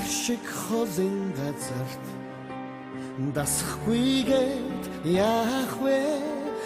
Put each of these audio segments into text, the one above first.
шиг холын газарт дасахгүйгээд яах вэ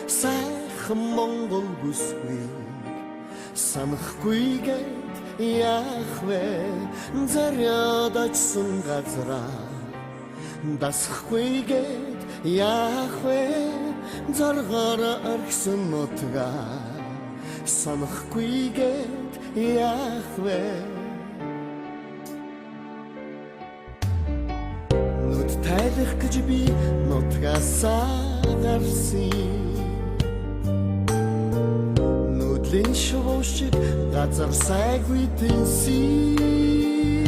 сайхан Монгол бүсгүй санахгүйгээд яах вэ заряд очсон газраа дасахгүйгээд яах вэ заргаар аргсан нутгаа санахгүйгээд яах вэ нүд тайлах гэж би нутгаасаа гарсан нүдлийн шуушиг газар сайгүй тэнсэн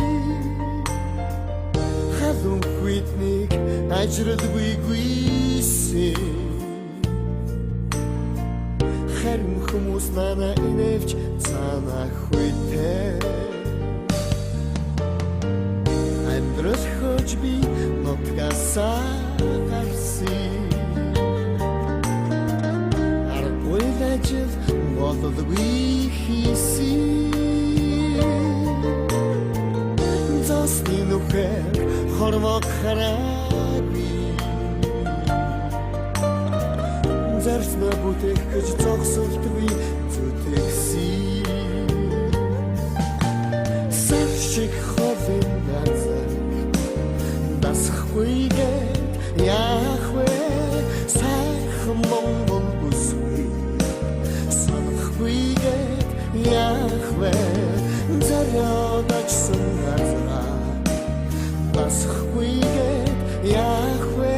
халуун хүйтнийг ажралгүй гүйсэн харин хүмүүс нана иневч цаана хүйтээ амьдрал хож би нутгаасаа гарсан аргагүй ажил болдоггүй хийсэн зосны нүхээр хорвоо хараагүй зарсна бүтээх гэж зогсолтгүй зүтгэсэн сар шиг холын газар дасахгүйгээд яах вэ сайхан Монгол бүсгүй санахгүйгээд яах вэ заряд очсон газраа дасахгүйгээд яах вэ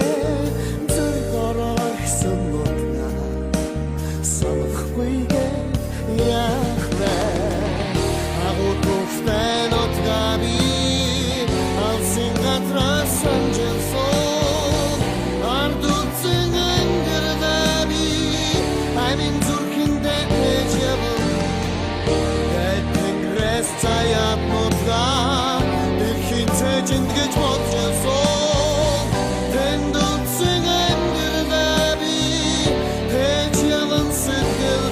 заргаар аргсан нутгаа санахгүйгээд яах вэ агуутуфтай нутгаа би алсын газраа санжинсон ардуцэн ангирдаа би амин зүрхэндээ ээж яван тэнгэрээс цаяат нутгаа дэлхийн цэжинд гэж бодсон тэндуцэн ангирдаа би ээж яван сэтгэл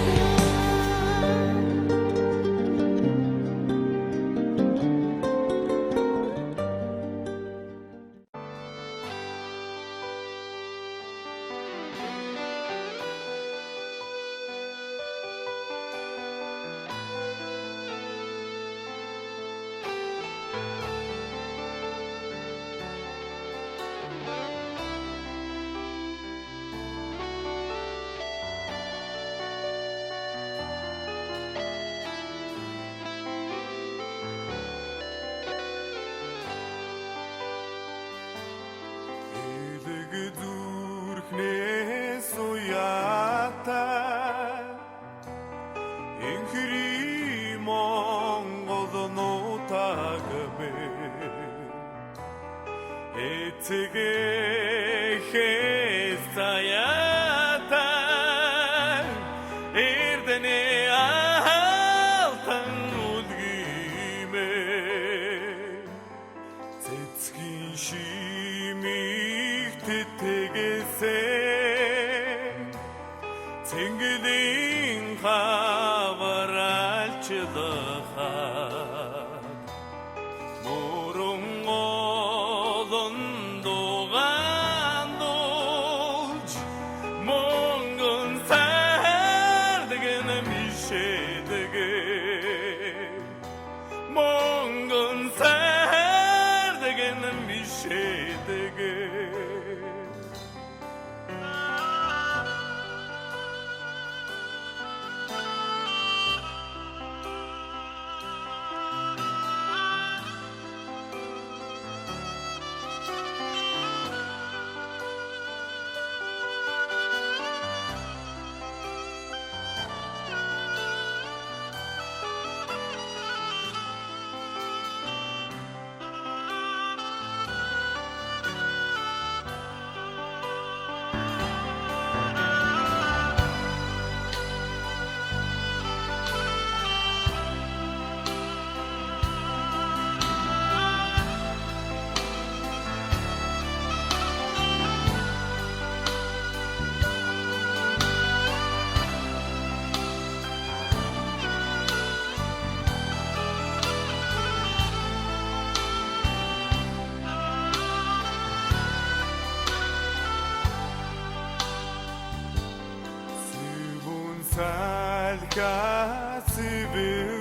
가슴에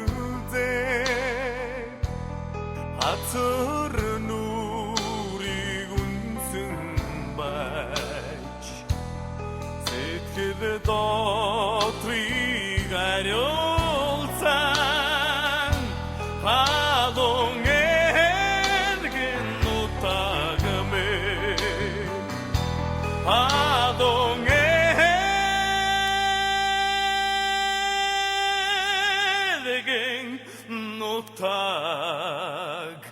하트를 우리 군승바지 세tkede dotrigarolsan 하동에겐 노타가메 하동에겐 노타가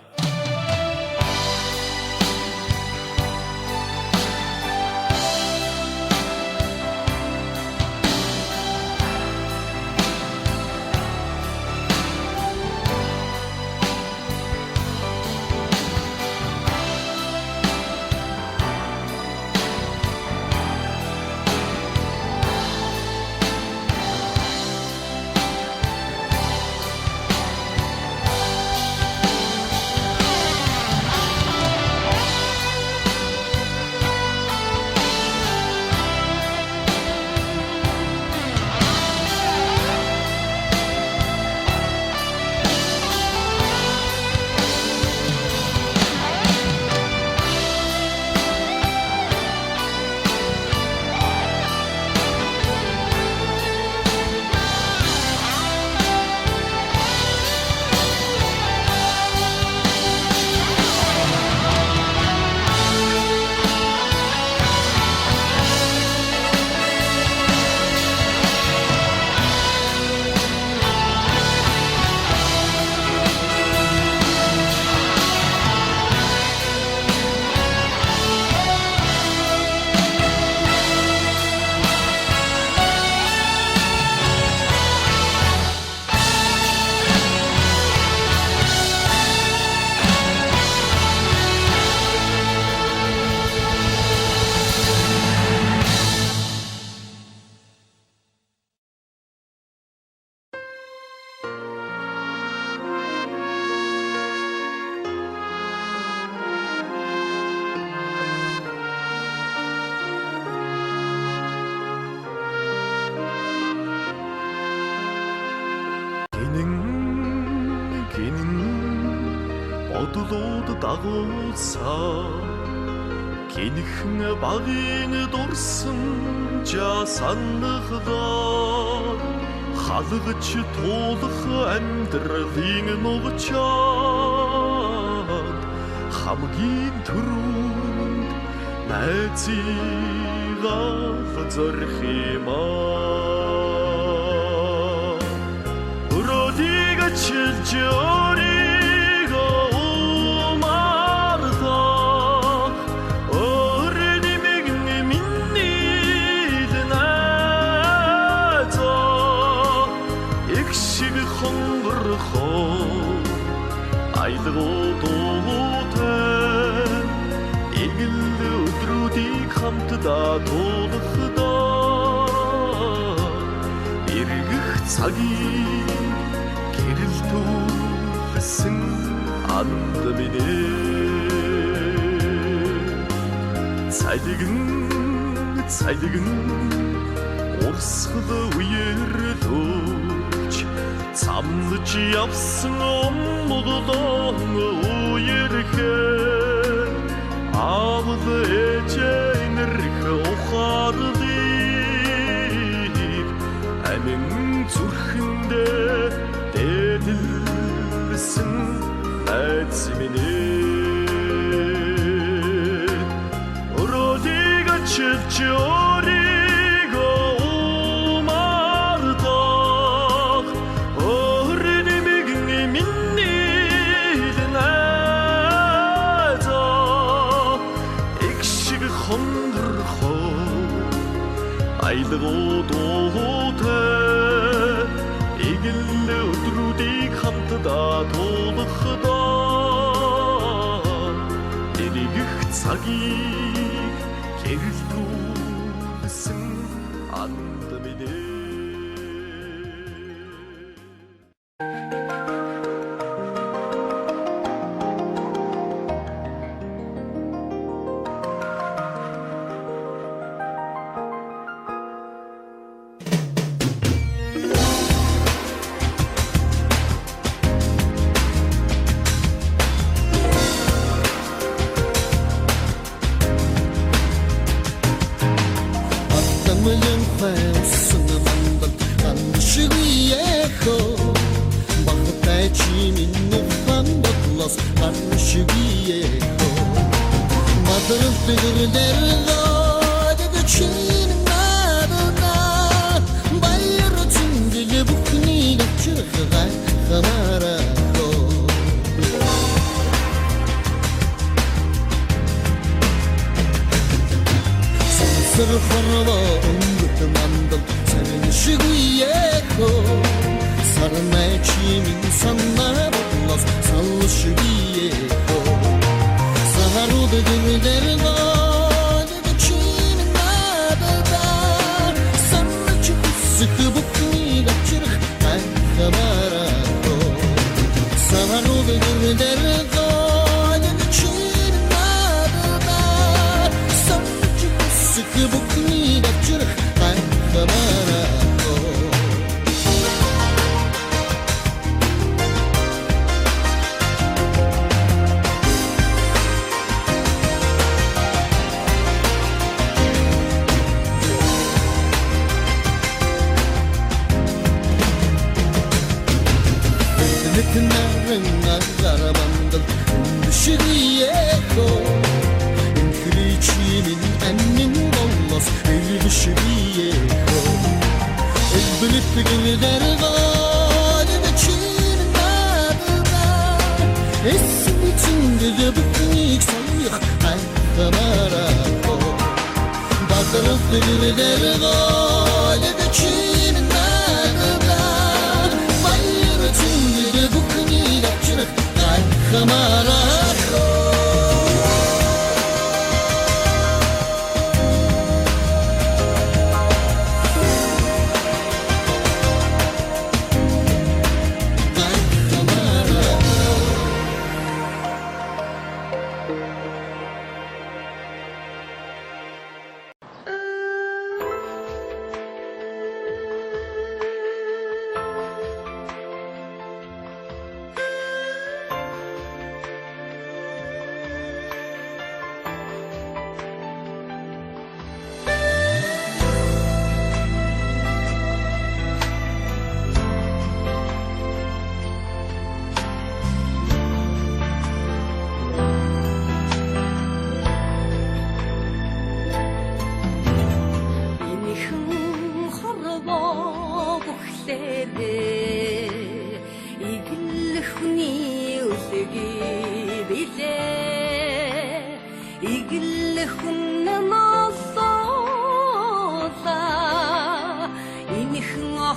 Одулууд дагуулсаа гинхэн багын дурсан жасаннахлаа халгаж туулах амьдралын нугчаад хамгийн түрүүнд найзыгаа зорих юмаа өрөөлийг чилж айлгуудуутай игэл өдрүүдийг хамтдаа туулахдаа эргэх цагийг гэрэл түлсэн анд минь цайлгэн урсгал үеэр лөөч самлж явсан омголон үерхээ авал ээжэнэрх ухаарлыг амин зүрхэндээ дээдэлсэн найз минь өрөөлийг чилж айлгуудуутай игэл өдрүүдийг хамтдаа туулахдаа эргэх цагийг гэрэл түлсэн анд минь 영화 웃음을 만든 한시 위에고 막대 지민 높은 덕러스 한시 위에고 마들은 뜨거운 데르고 대그치는 나도나 발로 튕기게 부크니가 ጭ어가 가마라고 산서를 걸어봐 엉긋 만든 산시 위에고 사랑의 지민 산나 불러서 산시 위에고 사하루도 그대를 내게 치는 나보다 산을 치고서 그 복니가 찌르 가마라고 사하루도 그대를 내게 치는 나보다 산을 치고서 그 복니가 찌르 가마라고 그 날은 나가라 만든 듯이 위에고 그리 지민 않는 걸러서 듯이 위에고 일분이 뜨기를 데리고 치는 나보다 애쓰니 튕겨져 붙니 사이야 아이가 말하고 바다로 뜨기를 데리고 치는 나보다 발로 튕겨져 붙니 갑질을 아이가 말하고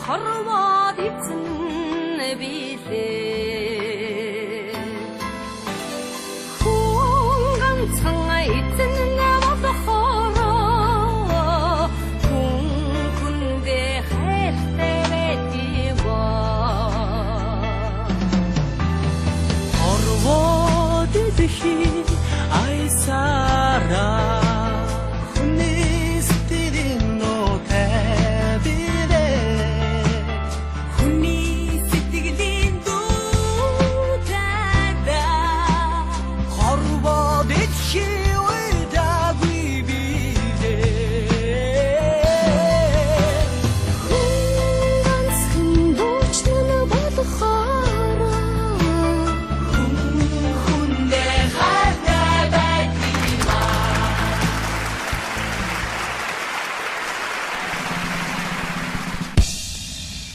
Harva bitsin bize Hungan çanga itin ne vazahara Hun kunde hestemeti var Harva dedi ay sara